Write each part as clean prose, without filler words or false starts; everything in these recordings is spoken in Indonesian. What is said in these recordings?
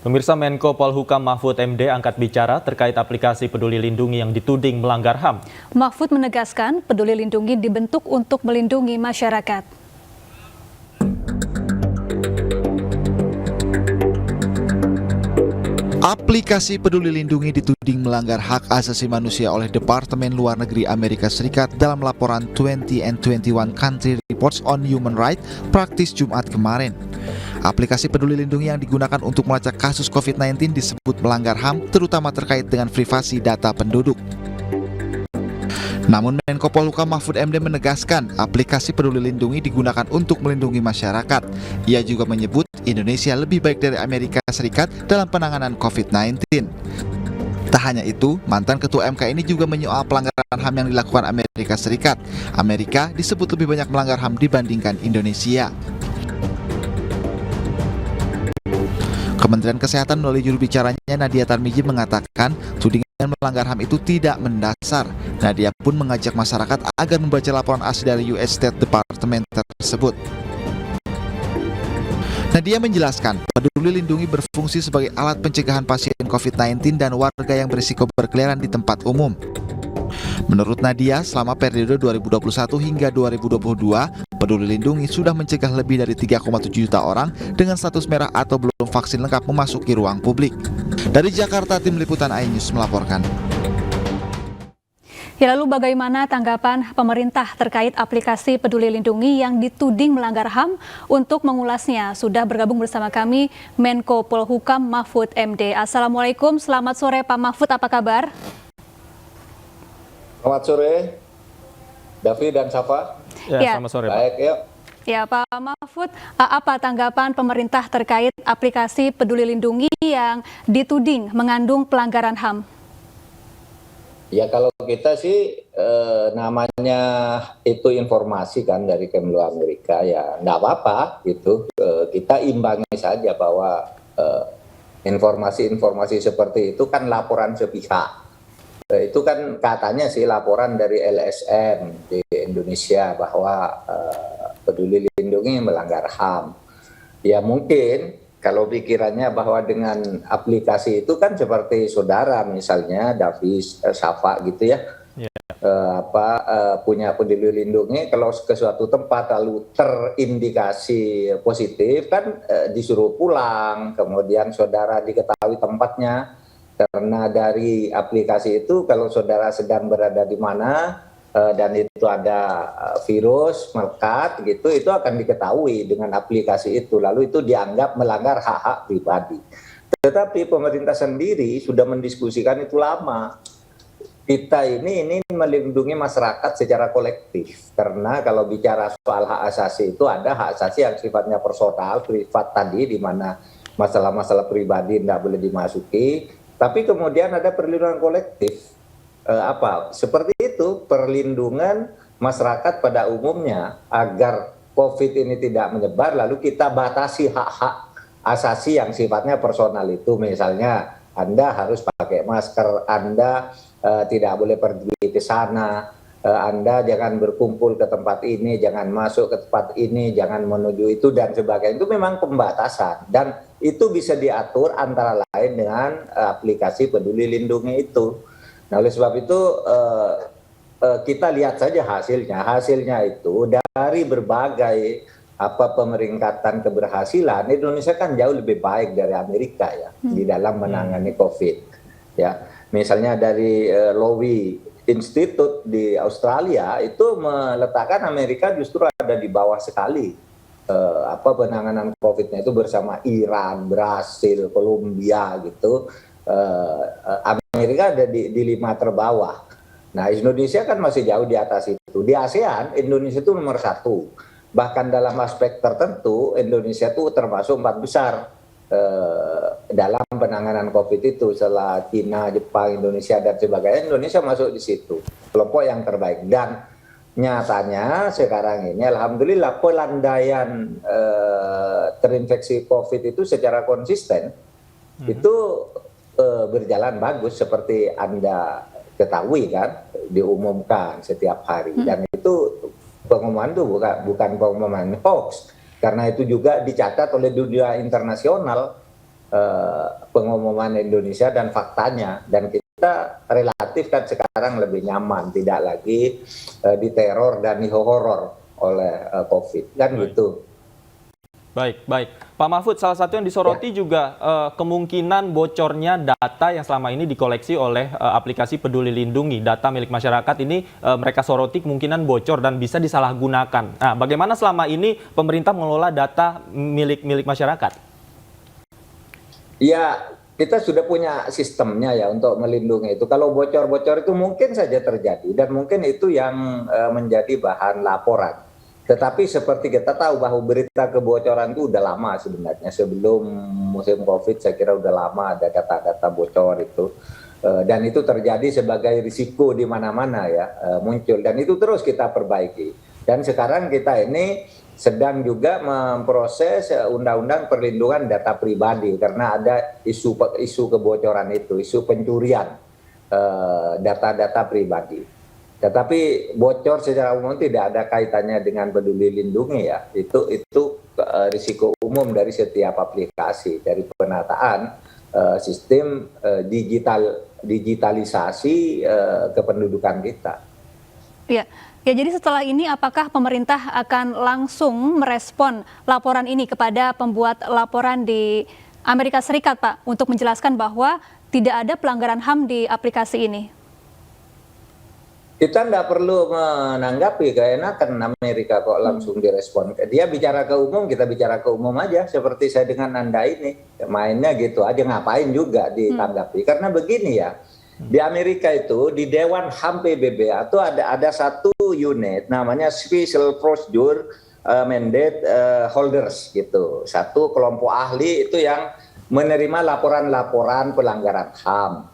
Pemirsa, Menko Polhukam Mahfud MD angkat bicara terkait aplikasi Peduli Lindungi yang dituding melanggar HAM. Mahfud menegaskan Peduli Lindungi dibentuk untuk melindungi masyarakat. Aplikasi Peduli Lindungi dituding melanggar hak asasi manusia oleh Departemen Luar Negeri Amerika Serikat dalam laporan 20 and 21 Country Reports on Human Rights Practice Jumat kemarin. Aplikasi Peduli Lindungi yang digunakan untuk melacak kasus COVID-19 disebut melanggar HAM, terutama terkait dengan privasi data penduduk. Namun Menko Polhukam Mahfud MD menegaskan aplikasi Peduli Lindungi digunakan untuk melindungi masyarakat. Ia juga menyebut Indonesia lebih baik dari Amerika Serikat dalam penanganan COVID-19. Tak hanya itu, mantan Ketua MK ini juga menyoal pelanggaran HAM yang dilakukan Amerika Serikat. Amerika disebut lebih banyak melanggar HAM dibandingkan Indonesia. Kementerian Kesehatan melalui juru bicaranya Nadia Tarmizi mengatakan tudingan melanggar HAM itu tidak mendasar. Nadia pun mengajak masyarakat agar membaca laporan asli dari US State Department tersebut. Nadia menjelaskan, Peduli Lindungi berfungsi sebagai alat pencegahan pasien COVID-19 dan warga yang berisiko berkeliaran di tempat umum. Menurut Nadia, selama periode 2021 hingga 2022, Peduli Lindungi sudah mencegah lebih dari 3,7 juta orang dengan status merah atau belum vaksin lengkap memasuki ruang publik. Dari Jakarta, Tim Liputan iNews melaporkan. Ya, lalu bagaimana tanggapan pemerintah terkait aplikasi Peduli Lindungi yang dituding melanggar HAM? Untuk mengulasnya, sudah bergabung bersama kami Menko Polhukam Mahfud MD. Assalamualaikum, selamat sore Pak Mahfud, apa kabar? Selamat sore, Davi dan Safa. Ya, selamat sore Pak. Baik, yuk. Ya Pak Mahfud, apa tanggapan pemerintah terkait aplikasi Peduli Lindungi yang dituding mengandung pelanggaran HAM? Ya kalau kita sih namanya itu informasi kan dari Kemlu Amerika, ya nggak apa-apa gitu. Kita imbangi saja bahwa informasi-informasi seperti itu kan laporan sepihak. Itu kan katanya sih laporan dari LSM di Indonesia bahwa Peduli Lindungi melanggar HAM. Ya mungkin kalau pikirannya bahwa dengan aplikasi itu kan seperti saudara misalnya Davis, Safa gitu ya, punya Peduli Lindungi, kalau ke suatu tempat lalu terindikasi positif kan disuruh pulang, kemudian saudara diketahui tempatnya. Karena dari aplikasi itu kalau saudara sedang berada di mana dan itu ada virus melekat gitu, itu akan diketahui dengan aplikasi itu, lalu itu dianggap melanggar hak-hak pribadi. Tetapi pemerintah sendiri sudah mendiskusikan itu lama. Kita ini melindungi masyarakat secara kolektif, karena kalau bicara soal hak asasi itu ada hak asasi yang sifatnya personal, privat tadi, di mana masalah-masalah pribadi tidak boleh dimasuki. Tapi kemudian ada perlindungan kolektif, seperti itu, perlindungan masyarakat pada umumnya agar COVID ini tidak menyebar, lalu kita batasi hak-hak asasi yang sifatnya personal itu, misalnya Anda harus pakai masker, Anda tidak boleh pergi ke sana, Anda jangan berkumpul ke tempat ini, jangan masuk ke tempat ini, jangan menuju itu dan sebagainya. Itu memang pembatasan dan itu bisa diatur antara lain dengan aplikasi Peduli Lindungi itu. Nah, oleh sebab itu kita lihat saja hasilnya. Hasilnya itu dari berbagai pemeringkatan keberhasilan, Indonesia kan jauh lebih baik dari Amerika ya di dalam menangani COVID. Ya, misalnya dari Lowy Institute di Australia itu meletakkan Amerika justru ada di bawah sekali penanganan COVID-nya itu bersama Iran, Brasil, Kolombia gitu. Amerika ada di 5 terbawah. Nah, Indonesia kan masih jauh di atas itu. Di ASEAN, Indonesia itu nomor 1. Bahkan dalam aspek tertentu, Indonesia itu termasuk 4 besar dalam penanganan COVID itu. Setelah China, Jepang, Indonesia, dan sebagainya, Indonesia masuk di situ. Kelompok yang terbaik. Dan nyatanya sekarang ini, alhamdulillah, pelandaian terinfeksi COVID itu secara konsisten, itu berjalan bagus seperti Anda ketahui kan, diumumkan setiap hari. Dan itu pengumuman itu bukan pengumuman hoax, karena itu juga dicatat oleh dunia internasional pengumuman Indonesia dan faktanya, dan kita relatif kan sekarang lebih nyaman, tidak lagi diteror dan dihoror oleh COVID kan gitu. Baik, baik. Pak Mahfud, salah satu yang disoroti juga kemungkinan bocornya data yang selama ini dikoleksi oleh aplikasi Peduli Lindungi. Data milik masyarakat ini mereka soroti kemungkinan bocor dan bisa disalahgunakan. Nah, bagaimana selama ini pemerintah mengelola data milik masyarakat? Ya, kita sudah punya sistemnya ya untuk melindungi itu. Kalau bocor-bocor itu mungkin saja terjadi dan mungkin itu yang menjadi bahan laporan. Tetapi seperti kita tahu bahwa berita kebocoran itu udah lama sebenarnya. Sebelum musim COVID saya kira udah lama ada data-data bocor itu. Dan itu terjadi sebagai risiko di mana-mana ya muncul. Dan itu terus kita perbaiki. Dan sekarang kita ini sedang juga memproses undang-undang perlindungan data pribadi. Karena ada isu kebocoran itu, isu pencurian data-data pribadi. Tetapi bocor secara umum tidak ada kaitannya dengan Peduli Lindungi ya. Itu risiko umum dari setiap aplikasi, dari penataan sistem digitalisasi kependudukan kita. Ya, jadi setelah ini apakah pemerintah akan langsung merespon laporan ini kepada pembuat laporan di Amerika Serikat, Pak, untuk menjelaskan bahwa tidak ada pelanggaran HAM di aplikasi ini? Kita tidak perlu menanggapi, keenakan Amerika kok langsung direspon. Dia bicara ke umum, kita bicara ke umum aja. Seperti saya dengan Anda ini, mainnya gitu aja, ngapain juga ditanggapi. Karena begini ya, di Amerika itu, di Dewan HAM PBB itu ada satu unit, namanya Special Procedure Mandate Holders gitu. Satu kelompok ahli itu yang menerima laporan-laporan pelanggaran HAM.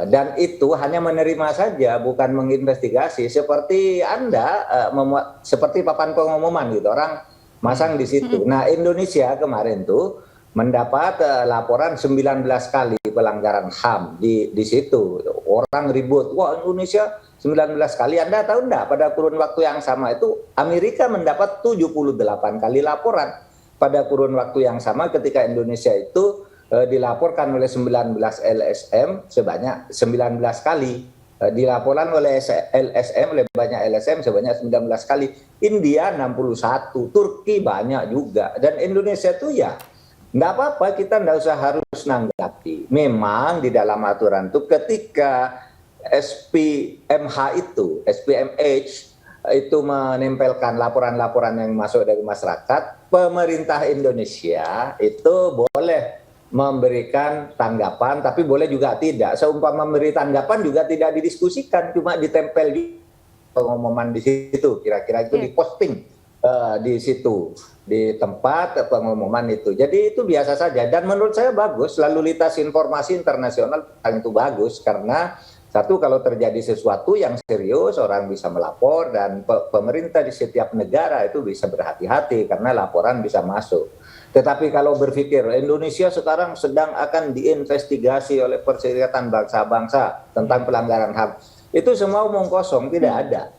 Dan itu hanya menerima saja, bukan menginvestigasi. Seperti Anda membuat seperti papan pengumuman gitu, orang masang di situ. Nah, Indonesia kemarin tuh mendapat laporan 19 kali pelanggaran HAM di situ. Orang ribut, wah Indonesia 19 kali. Anda tahu enggak, pada kurun waktu yang sama itu Amerika mendapat 78 kali laporan. Pada kurun waktu yang sama ketika Indonesia itu dilaporkan oleh 19 LSM sebanyak 19 kali. Dilaporkan oleh LSM, oleh banyak LSM sebanyak 19 kali. India 61, Turki banyak juga. Dan Indonesia itu ya, nggak apa-apa, kita nggak usah harus nanggapi. Memang di dalam aturan itu ketika SPMH itu menempelkan laporan-laporan yang masuk dari masyarakat, pemerintah Indonesia itu boleh memberikan tanggapan, tapi boleh juga tidak. Seumpama memberi tanggapan juga tidak didiskusikan, cuma ditempel di pengumuman di situ, kira-kira itu diposting di situ, di tempat pengumuman itu. Jadi itu biasa saja, dan menurut saya bagus. Lalu lintas informasi internasional itu bagus, karena satu, kalau terjadi sesuatu yang serius, orang bisa melapor, dan pemerintah di setiap negara itu bisa berhati-hati karena laporan bisa masuk. Tetapi kalau berpikir Indonesia sekarang sedang akan diinvestigasi oleh Perserikatan Bangsa-Bangsa tentang pelanggaran HAM, itu semua omong kosong, tidak ada.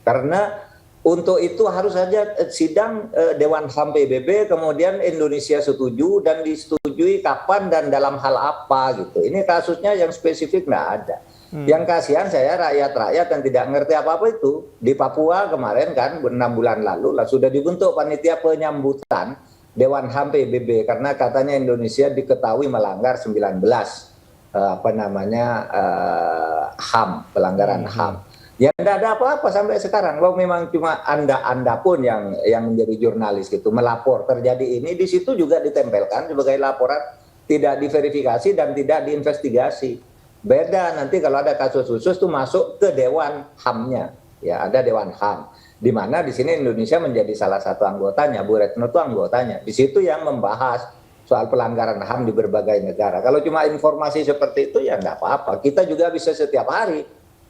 Karena untuk itu harus saja sidang Dewan HAM PBB, kemudian Indonesia setuju dan disetujui kapan dan dalam hal apa gitu. Ini kasusnya yang spesifik nggak ada. Yang kasihan saya rakyat-rakyat yang tidak ngerti apa-apa itu. Di Papua kemarin kan 6 bulan lalu sudah dibentuk panitia penyambutan Dewan HAM PBB karena katanya Indonesia diketahui melanggar 19 HAM, pelanggaran HAM. Ya tidak ada apa-apa sampai sekarang. Wah, memang cuma Anda pun yang menjadi jurnalis gitu melapor terjadi ini, di situ juga ditempelkan sebagai laporan, tidak diverifikasi dan tidak diinvestigasi. Beda nanti kalau ada kasus khusus tuh masuk ke Dewan HAM-nya. Ya, ada Dewan HAM. Di mana di sini Indonesia menjadi salah satu anggotanya, Bu Retno itu anggotanya. Di situ yang membahas soal pelanggaran HAM di berbagai negara. Kalau cuma informasi seperti itu ya nggak apa-apa. Kita juga bisa setiap hari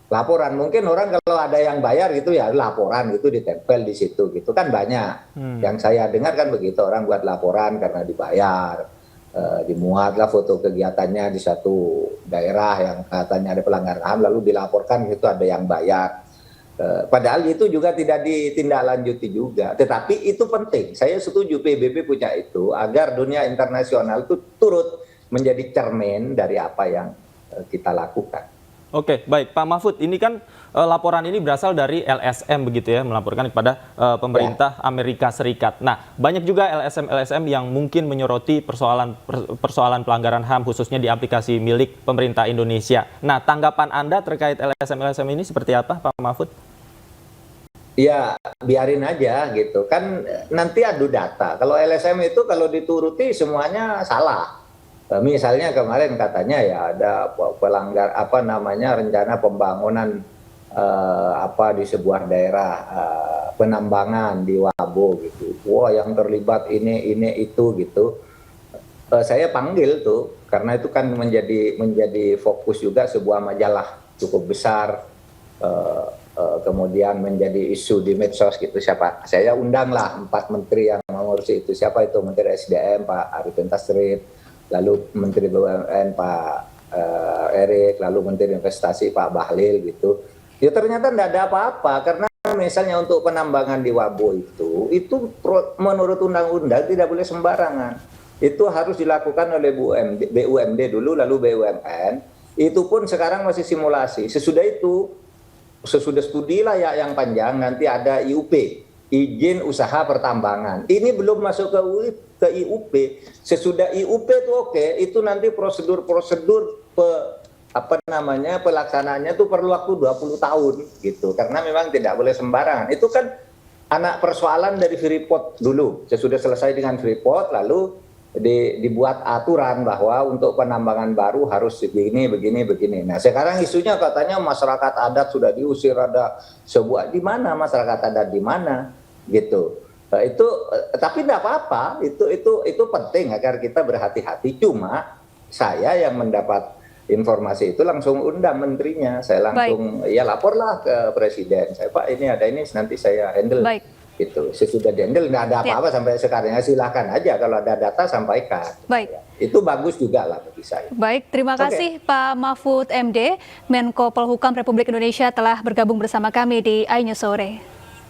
laporan. Mungkin orang kalau ada yang bayar gitu ya laporan gitu ditempel di situ gitu kan banyak. Yang saya dengar kan begitu, orang buat laporan karena dibayar. Dimuatlah foto kegiatannya di satu daerah yang katanya ada pelanggaran HAM lalu dilaporkan gitu, ada yang bayar. Padahal itu juga tidak ditindaklanjuti juga. Tetapi itu penting. Saya setuju PBB punya itu agar dunia internasional itu turut menjadi cermin dari apa yang kita lakukan. Oke, baik Pak Mahfud, ini kan laporan ini berasal dari LSM begitu ya, melaporkan kepada pemerintah Amerika Serikat. Nah, banyak juga LSM yang mungkin menyoroti persoalan pelanggaran HAM khususnya di aplikasi milik pemerintah Indonesia. Nah, tanggapan Anda terkait LSM ini seperti apa, Pak Mahfud? Ya, biarin aja gitu. Kan nanti adu data. Kalau LSM itu kalau dituruti semuanya salah. Misalnya kemarin katanya ya ada pelanggar rencana pembangunan di sebuah daerah penambangan di Wabo gitu. Wah, yang terlibat ini itu gitu. Saya panggil tuh karena itu kan menjadi fokus juga sebuah majalah cukup besar. Kemudian menjadi isu di medsos gitu. Saya undanglah 4 menteri yang mengurusi itu. Siapa itu? Menteri SDM Pak Arifin Tasrif, lalu Menteri BUMN Pak Erik, lalu Menteri Investasi Pak Bahlil gitu. Ya ternyata tidak ada apa-apa karena misalnya untuk penambangan di Wabo itu menurut undang-undang tidak boleh sembarangan. Itu harus dilakukan oleh BUMD dulu, lalu BUMN. Itu pun sekarang masih simulasi. Sesudah studi layak yang panjang nanti ada IUP, izin usaha pertambangan. Ini belum masuk ke IUP. Sesudah IUP itu oke, itu nanti prosedur pelaksanaannya itu perlu waktu 20 tahun gitu. Karena memang tidak boleh sembarangan. Itu kan anak persoalan dari Freeport dulu. Sesudah selesai dengan Freeport lalu dibuat aturan bahwa untuk penambangan baru harus begini. Nah, sekarang isunya katanya masyarakat adat sudah diusir, ada sebuah di mana masyarakat adat di mana gitu. Tapi tidak apa-apa, itu penting agar kita berhati-hati. Cuma saya yang mendapat informasi itu langsung undang menterinya, saya langsung laporlah ke presiden. Saya Pak ini ada ini nanti saya handle. Itu sesudah dihandle nggak ada apa-apa sampai sekarang, silahkan aja kalau ada data sampaikan. Itu bagus juga lah bagi saya. Baik, terima kasih Pak Mahfud MD, Menko Polhukam Republik Indonesia telah bergabung bersama kami di iNews Sore.